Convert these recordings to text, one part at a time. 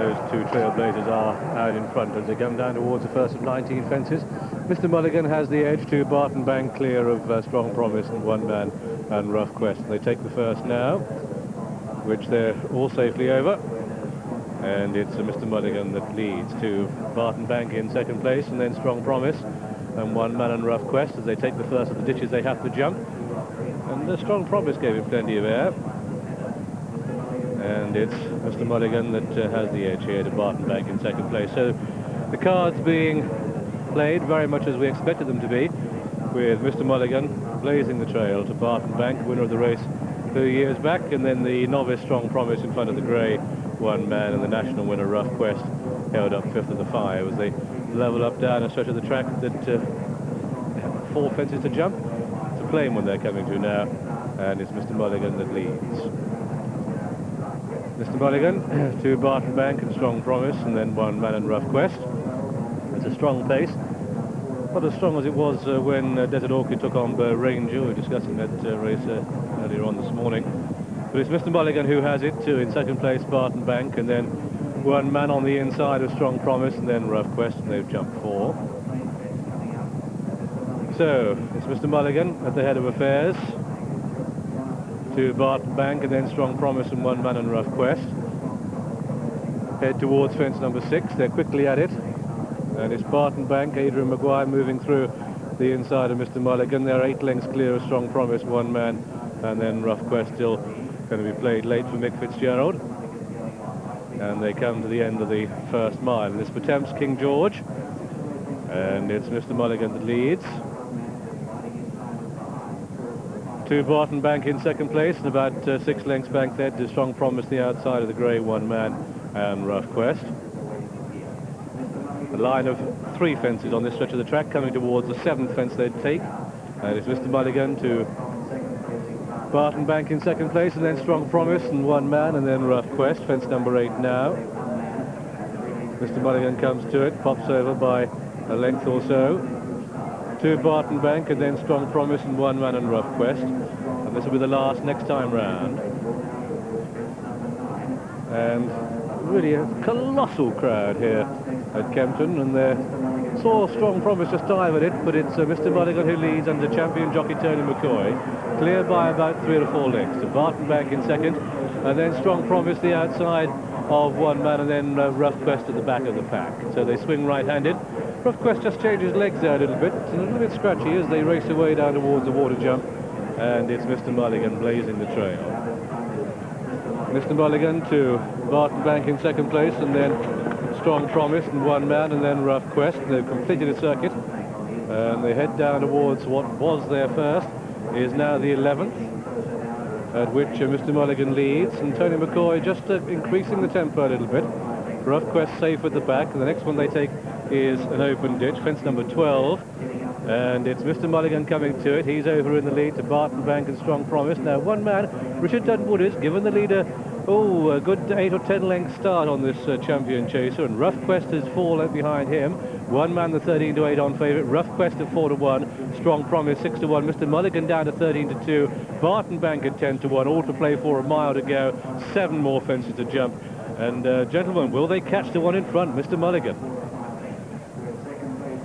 Those two trailblazers are out in front as they come down towards the first of 19 fences. Mr. Mulligan has the edge to Barton Bank, clear of Strong Promise and One Man and Rough Quest. They take the first now, which they're all safely over. And it's Mr. Mulligan that leads to Barton Bank in second place, and then Strong Promise and One Man and Rough Quest as they take the first of the ditches they have to jump. And the Strong Promise gave him plenty of air. And it's Mr. Mulligan that has the edge here to Barton Bank in second place. So the cards being played very much as we expected them to be, with Mr. Mulligan blazing the trail to Barton Bank, winner of the race 2 years back, and then the novice Strong Promise in front of the grey One Man, and the national winner Rough Quest held up fifth of the five as they level up down a stretch of the track that 4 fences to jump. It's a plain one they're coming to now, and it's Mr. Mulligan that leads. Mr. Mulligan to Barton Bank and Strong Promise, and then One Man and Rough Quest. It's a strong pace, not as strong as it was when Desert Orchid took on Ranger. We were discussing that race earlier on this morning. But it's Mr. Mulligan who has it too. In second place, Barton Bank, and then One Man on the inside of Strong Promise, and then Rough Quest, and they've jumped 4. So it's Mr. Mulligan at the head of affairs to Barton Bank, and then Strong Promise and One Man and Rough Quest. Head towards fence number 6. They're quickly at it. And it's Barton Bank, Adrian Maguire moving through the inside of Mr. Mulligan. They're 8 lengths clear of Strong Promise, One Man, and then Rough Quest still going to be played late for Mick Fitzgerald. And they come to the end of the first mile. And it's Pertemps, King George. And it's Mr. Mulligan that leads. To Barton Bank in second place, and about 6 lengths back there to Strong Promise, the outside of the grey One Man and Rough Quest. A line of 3 fences on this stretch of the track coming towards the 7th fence they'd take. And it's Mr. Mulligan to Barton Bank in second place, and then Strong Promise and One Man, and then Rough Quest, fence number 8 now. Mr. Mulligan comes to it, pops over by a length or so to Barton Bank, and then Strong Promise and One Man and Rough Quest. And this will be the last next time round. And really a colossal crowd here at Kempton, and they saw Strong Promise just dive at it, but it's Mr. Mulligan who leads under champion jockey Tony McCoy, clear by about 3 or 4 lengths to Barton Bank in second, and then Strong Promise the outside of One Man, and then Rough Quest at the back of the pack. So they swing right-handed. Rough Quest just changes legs there a little bit. It's a little bit scratchy as they race away down towards the water jump, and it's Mr. Mulligan blazing the trail. Mr. Mulligan to Barton Bank in second place, and then Strong Promise and One Man, and then Rough Quest. They've completed the circuit, and they head down towards what was their first, is now the 11th, at which Mr. Mulligan leads, and Tony McCoy just increasing the tempo a little bit. Rough Quest safe at the back, and the next one they take is an open ditch, fence number 12, and it's Mr. Mulligan coming to it. He's over in the lead to Barton Bank and Strong Promise. Now One Man, Richard Dunwood, is given the leader a good 8 or 10 length start on this champion chaser, and Rough Quest is 4 lengths behind him. One Man the 13-8 on favourite, Rough Quest at 4-1, Strong Promise 6-1, Mr. Mulligan down to 13-2, Barton Bank at 10-1, all to play for, a mile to go, 7 more fences to jump. And gentlemen, will they catch the one in front, Mr. Mulligan?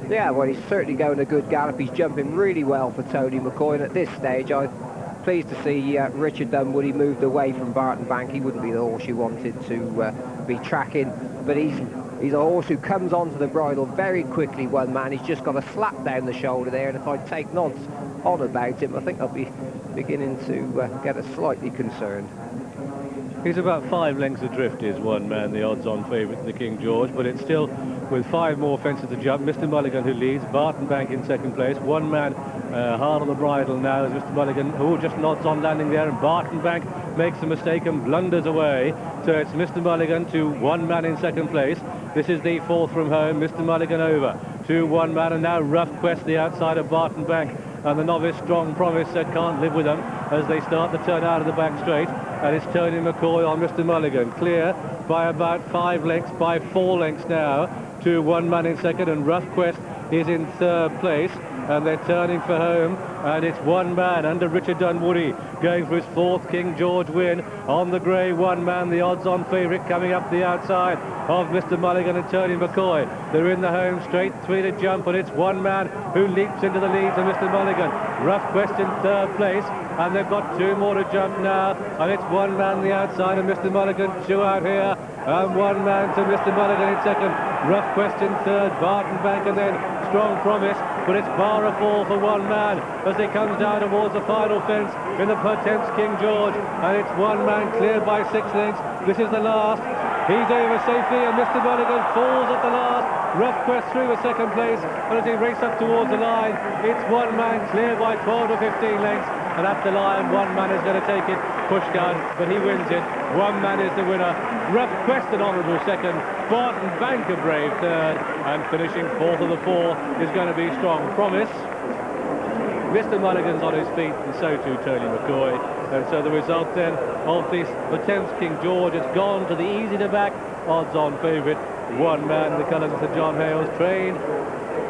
Yeah, well, he's certainly going a good gallop. He's jumping really well for Tony McCoy, and at this stage I'm pleased to see Richard Dunwoody moved away from Barton Bank. He wouldn't be the horse you wanted to be tracking, but he's a horse who comes onto the bridle very quickly, One Man. He's just got a slap down the shoulder there, and if I take nods on about him, I think I'll be beginning to get us slightly concerned. He's about 5 lengths adrift, is One Man, the odds-on favourite to the King George, but it's still with 5 more fences to jump. Mr. Mulligan who leads, Barton Bank in second place. One Man hard on the bridle now as Mr. Mulligan, who just nods on landing there, and Barton Bank makes a mistake and blunders away. So it's Mr. Mulligan to One Man in second place. This is the 4th from home. Mr. Mulligan over to One Man, and now Rough Quest the outside of Barton Bank, and the novice Strong Promise can't live with them as they start to turn out of the back straight. And it's Tony McCoy on Mr. Mulligan, clear by about 5 lengths, by 4 lengths now to One Man in second, and Rough Quest is in 3rd place. and they're turning for home, and it's one man under Richard Dunwoody going for his 4th King George win on the grey. One man, the odds-on favourite, coming up the outside of Mr. Mulligan and Tony McCoy. They're in the home straight, 3 to jump, and it's one man who leaps into the lead to Mr. Mulligan. Rough Quest in 3rd place, and they've got 2 more to jump now, and it's one man the outside of Mr. Mulligan, 2 out here, and one man to Mr. Mulligan in 2nd. Rough Quest in 3rd, Barton Bank, and then Strong Promise, but it's bar a fall for one man as he comes down towards the final fence in the Pertemps King George, and it's one man cleared by 6 lengths. This is the last. He's over safely, and Mr. Mulligan falls at the last. Rough Quest through the 2nd place, and as he races up towards the line, it's one man cleared by 12 to 15 lengths, and at the line, one man is going to take it, Pushkan, but he wins it. One man is the winner. Rough Quest an honourable 2nd, Barton Bank a brave 3rd, and finishing 4th of the 4 is going to be Strong Promise. Mr. Mulligan's on his feet, and so too Tony McCoy. And so the result then of this Pertemps King George has gone to the easy to back odds-on favourite. One man, the colours of Sir John Hales, trained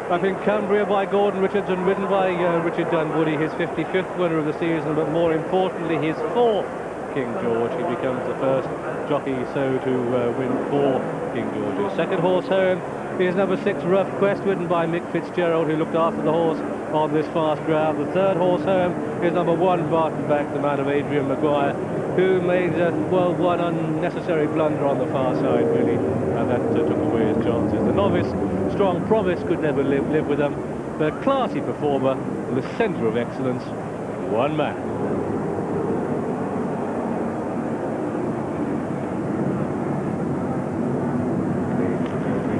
up in Cumbria by Gordon Richards and ridden by Richard Dunwoody, his 55th winner of the season, but more importantly his 4th King George. He becomes the first jockey so to win 4 King Georges. 2nd horse home is number 6 Rough Quest, ridden by Mick Fitzgerald, who looked after the horse on this fast ground. The 3rd horse home is number 1 Barton Bank, the man of Adrian Maguire, who made one unnecessary blunder on the far side really, and that took away his chances. The novice Strong Promise could never live with them, but a classy performer in the centre of excellence. One man.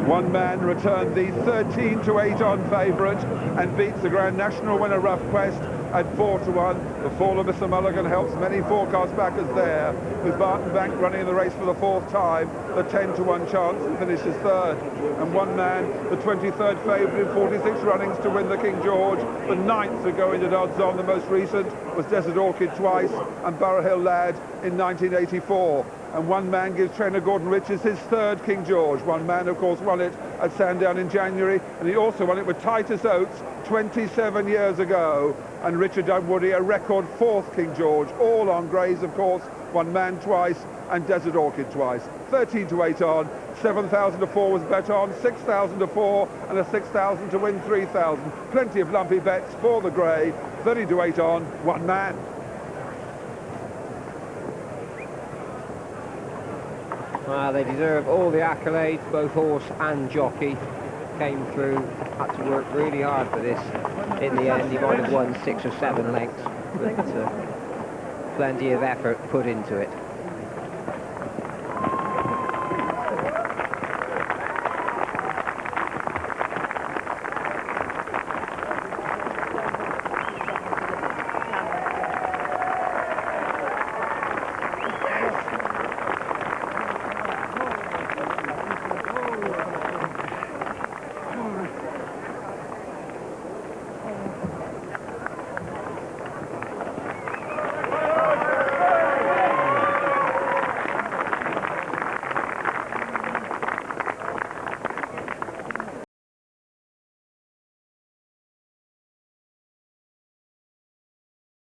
One man returned the 13 to 8 on favourite and beats the Grand National winner Rough Quest at 4 to 1. The fall of Mr. Mulligan helps many forecast backers there, with Barton Bank running in the race for the 4th time, the 10 to 1 chance, and finishes 3rd. And one man, the 23rd favourite in 46 runnings to win the King George. The 9th to go into odds on. The most recent was Desert Orchid twice and Borough Hill Lad in 1984. And one man gives trainer Gordon Richards his 3rd King George. One man, of course, won it at Sandown in January, and he also won it with Titus Oates 27 years ago. And Richard Dunwoody, a record 4th King George, all on greys, of course. One man twice and Desert Orchid twice. 13 to 8 on, 7,000 to 4 was bet on, 6,000 to 4, and a 6,000 to win 3,000. Plenty of lumpy bets for the grey. 30 to 8 on, one man. Well, they deserve all the accolades, both horse and jockey. Came through, had to work really hard for this. In the end, he might have won 6 or 7 lengths, but plenty of effort put into it.